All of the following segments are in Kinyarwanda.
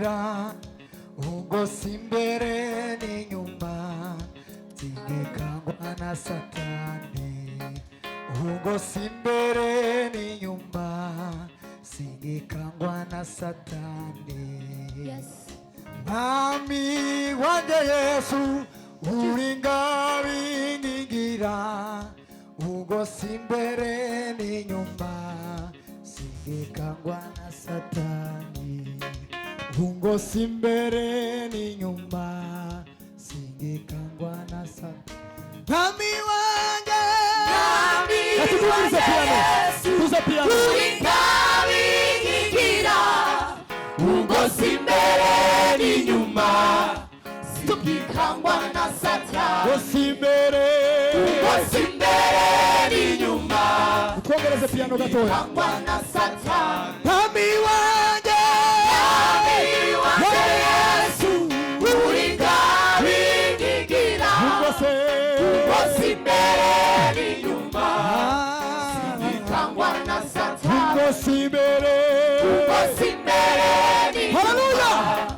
wiringira, ungosi imbere n'inyuma, singikangwa na Satani. Ungosi imbere n'inyuma, singikangwa na Satani. Mwami wanjye Yesu, uri ngabinkingira, ungosi imbere n'inyuma, singikangwa na Satani. Ungosi imbere n'inyuma, singikangwa na Satani. Mwami wanjye, Yesu, uri ngabinkingira, ungosi imbere n'inyuma, singikangwa na Satani. ungosi imbere n'inyuma, twongereze piano gatoya. singikangwa na Satani. Mwami wanjye, Yesu, uri ngabinkingira, ungosi imbere n'inyuma, singikangwa na Satani. ungosi imbere n'inyuma, haleluya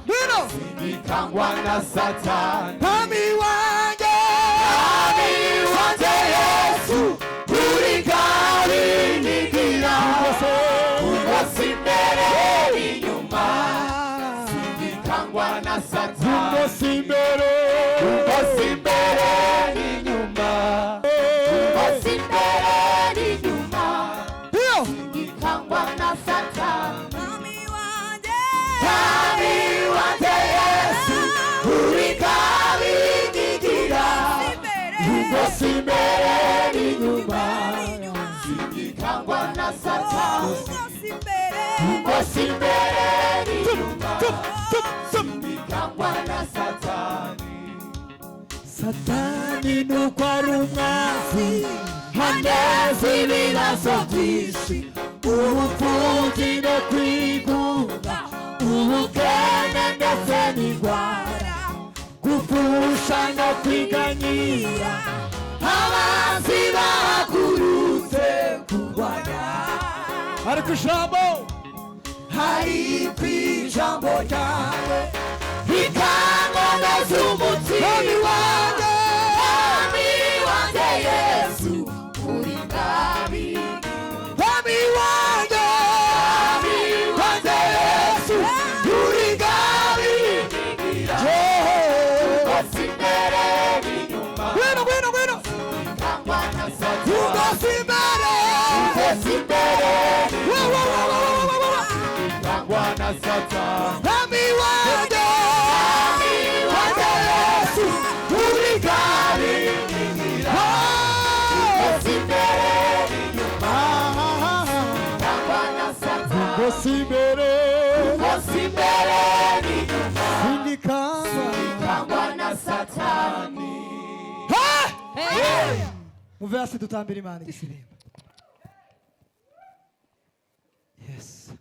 bino singikangwa na Satani. Mwami wanjye, Yesu, uri ngabinkingira, ungosi imbere n'inyuma, singikangwa na Satani. ungosi imbere Ungosi imbere n'inyuma, ungosi imbere n'inyuma, iyo singikangwa na Satani. Mwami wanjye, Yesu, uri ngabinkingira, ungosi imbere n'inyuma, singikangwa na Satani. Ungosi imbere n'inyuma, singikangwa na Satani. Satani nuko ari umwanzi, Haneze ibibazo byinshi, ubupfubyi no kwigunga, ubukene ndetse n'indwara, gupfusha no kwiganyira, abanzi bahagurutse kurwanya. ariko ijambo Hari kw'ijambo ryawe rikankomeza umutima. Mwami wanjye Yesu, uri ngabinkingira. Mwami wanjye, Yesu, uri ngabinkingira, ungosi imbere n'inyuma, gwino singikangwa na Satani. ungosi imbere Ungosi imbere n'inyuma, singikangwa na Satani. Mwami wanjye, Yesu, uri ngabinkingira, ungosi imbere n'inyuma, singikangwa na Satani. ungosi imbere Ungosi imbere n'inyuma, singikangwa. singikangwa na Satani. Muve hasi dutambire Imana igisirimba. Yes.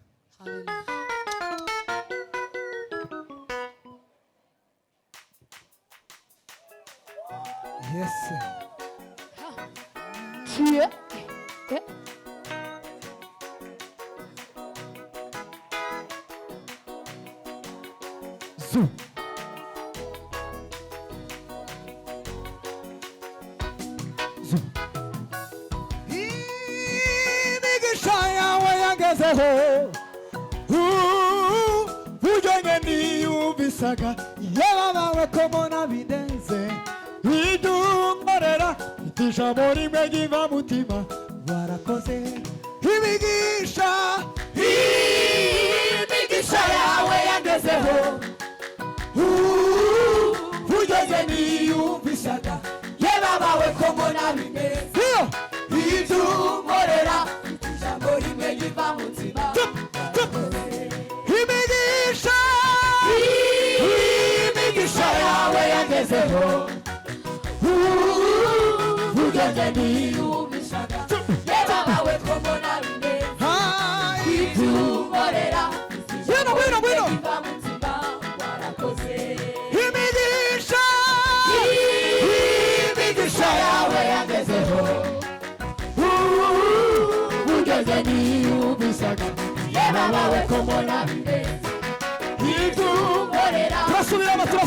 Yes. Zu. Zu. Imigisha yawe yangezeho, buryo nge niyumvisaga, yewe abawe ko mbona bindenze, ibyo unkorera mfite ijambo rimwe ry'iva mutima, warakoze. Imigisha yawe yangezeho, buryo nge niyumvisaga, yewe abawe ko mbona bimeze, iyo ibyo unkorera mfite ijambo rimwe riva mu mutima. Imigisha yawe yangezeho, buryo nge niyumvisaga, yewe abawe ko mbona bimeze, ibyo unkorera mfite ijambo rimwe riva mu mutima. Warakoze. imigisha yawe yangezeho, buryo nge niyumvisaga, yewe abawe ko mbona bimeze, ibyo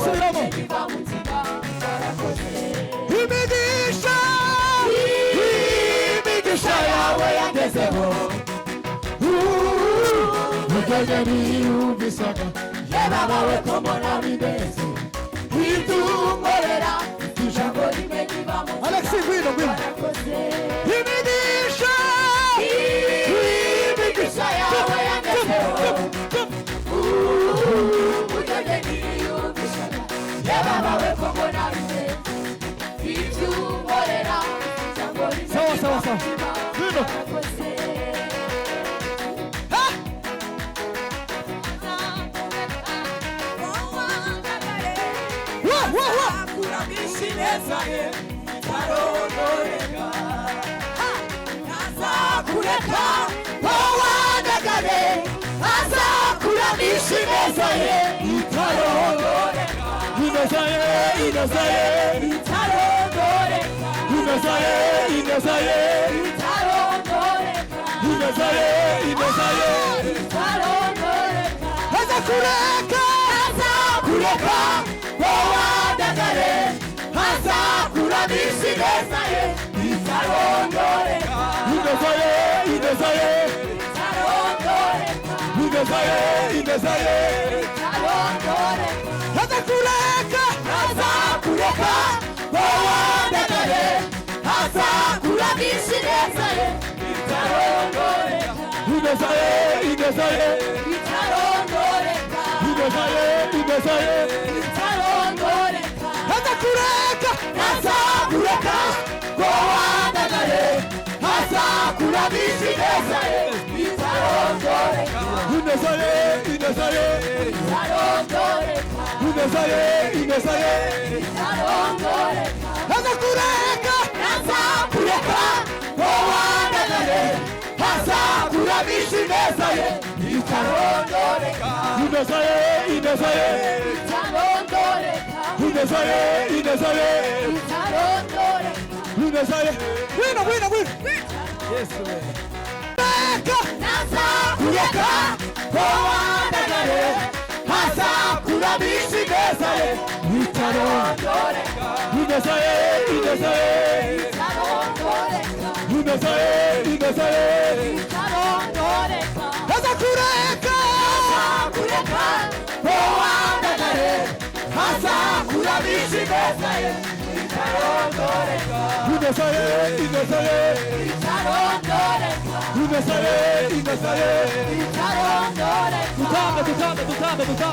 subiramo iva mutima warakoze imigisha yawe yangezeho ujyanye niyumvisaga baba we ko mbona bineze ibyo unkorera ijambo rimwe riva mutima Alexis ngwino warakoze imigisha yawe yangezeho ujyanye niyumvisaga baba we ko mbona bineze ibyo unkorera ijambo rimwe Sawa, riva sawa, sawa. mutima Ngwino. warakoze kuramisha ineza ye itarondoreka azakureka wawandagare azakuramisha ineza ye itarondoreka ineza ye itarondoreka ineza ye itarondoreka ineza ye itarondoreka azakureka wawandagare azakuramisha ineza ye itarondoreka ineza ye itarondoreka ineza ye itarondoreka azakureka wawandagare azakuramisha ineza ye itarondoreka ineza ye itarondoreka itarondoreka azakureka wawandagare azakuramisha ineza ye itarondoreka ineza ye itarondoreka itarondoreka azakureka wawandagare azakuramisha ineza ye itarondoreka ineza ye itarondoreka itarondoreka wino nazakureka wawandagare azakuramisha ineza ye itarondoreka itarondoreka itarondoreka azakureka wawandagare azakuramisha ineza ye itarondoreka itarondoreka itarondoreka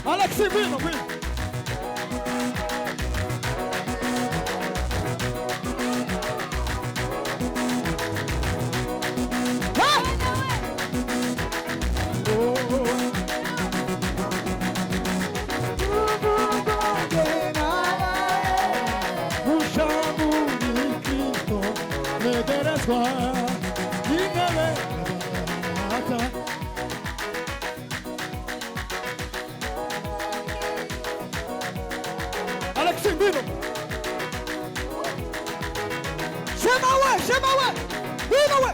Alexi, vino, vino. Alexi, vino. Chama ué, chama ué. Vino ué.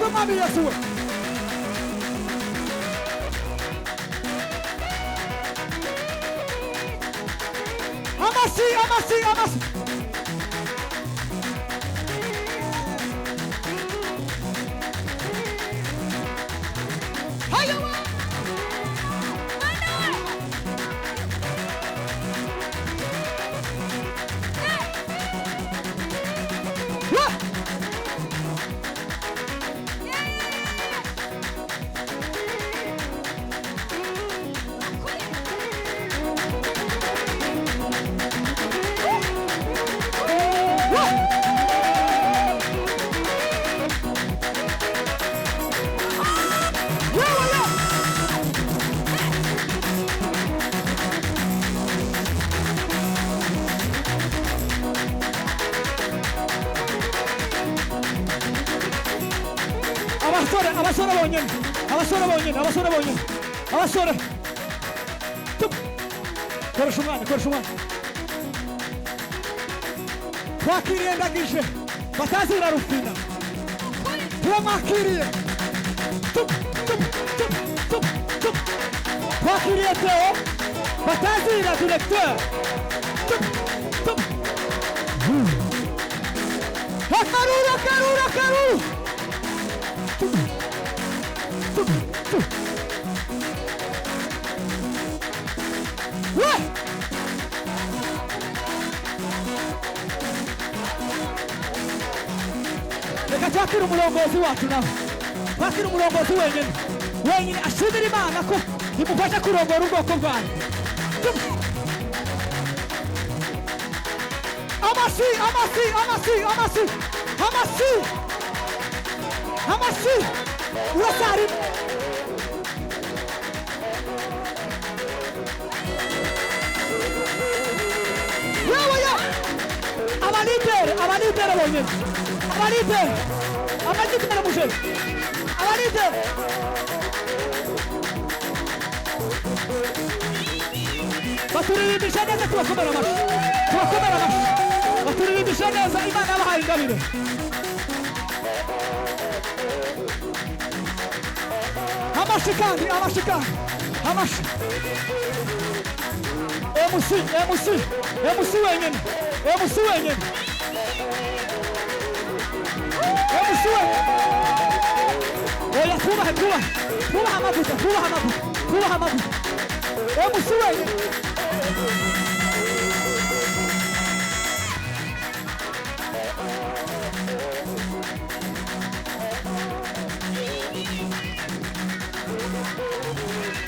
hizo mami Yesu. Amasi. Hayo wa. Abasore bonyine. Abasore. Koresha umwana. Twakiriye ndagije. Batazira Rufina. Twakiriye. Twakiriye Theo. Batazira directeur. Karuru. Reka twakire umurongozi wacu nawe. Twakire umurongozi wenyine ashimira Imana ko imufasha kurongora ubwoko bwayo. Amasi. Urasari. Ya. Abalidere bonyine. Amajyiti muje. Abalidere. Baturirimbisha neza tubakomera amashyi. Baturirimbisha neza Imana yabahaye ingabire. Amashi. MC wenyine. Oya tubaha amavuta. MC wenyine.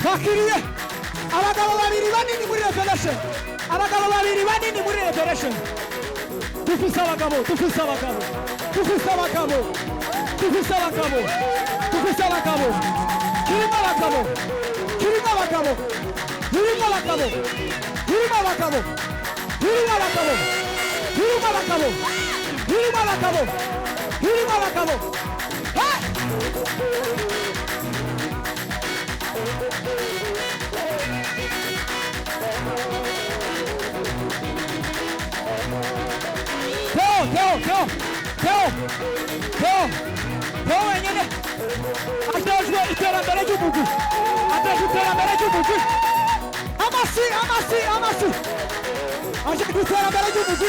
Twakiriye abagabo babiri banini muri revelation. Tufise abagabo. Kirimo abagabo. Theo wenyine atejwe iterambere ry'umuntu. Amasi. Aje iterambere ry'umuntu.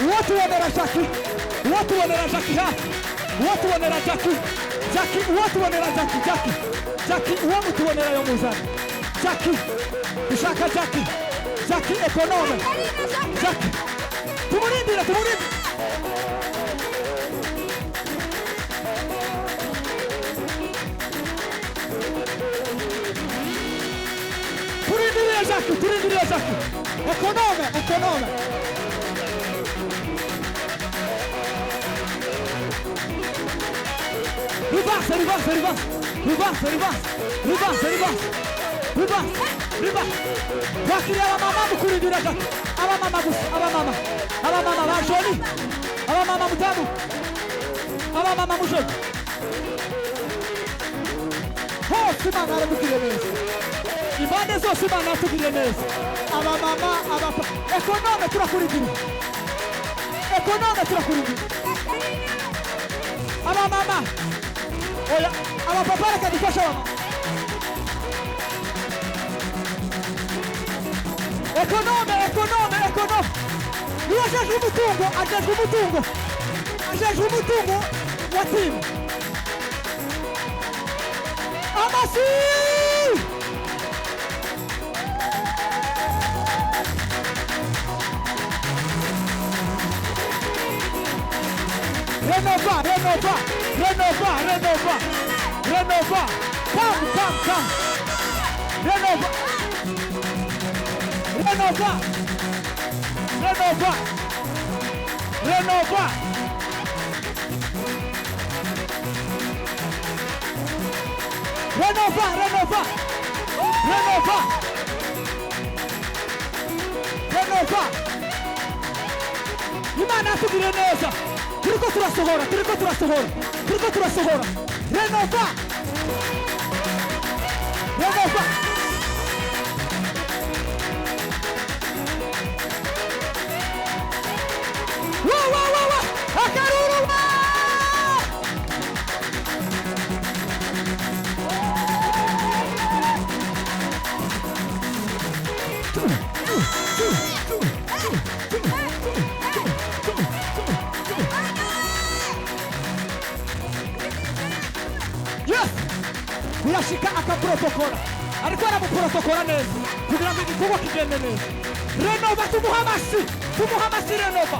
Watu wanera Jackie uwo tubonera yo muzana. Jackie ushaka Jackie ekonome. Jackie tumurindire. Turindire Jackie ekonome. Riba. Wakiri abamama mukurindira Jackie. Abamama bashoni. Abamama mutamu. Abamama mushoni. hose Imana yaratugiriye neza, impande zose Imana yatugiriye neza, abamama abapa ekonome turakurindira, ekonome turakurindira, abamama oya abapapa reka dufashe abamama, ekonome niyo ajejwe umutungo, ajejwe umutungo wa timu amasi renova come renova Imana yatugiriye neza, turiko turasohora renova akaruruma yes birashika akaprotokora ariko aramuprotokora neza kugira ngo igikorwa kigende neza. Renova tumuha amasi renova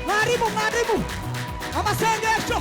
mwarimu amasengesho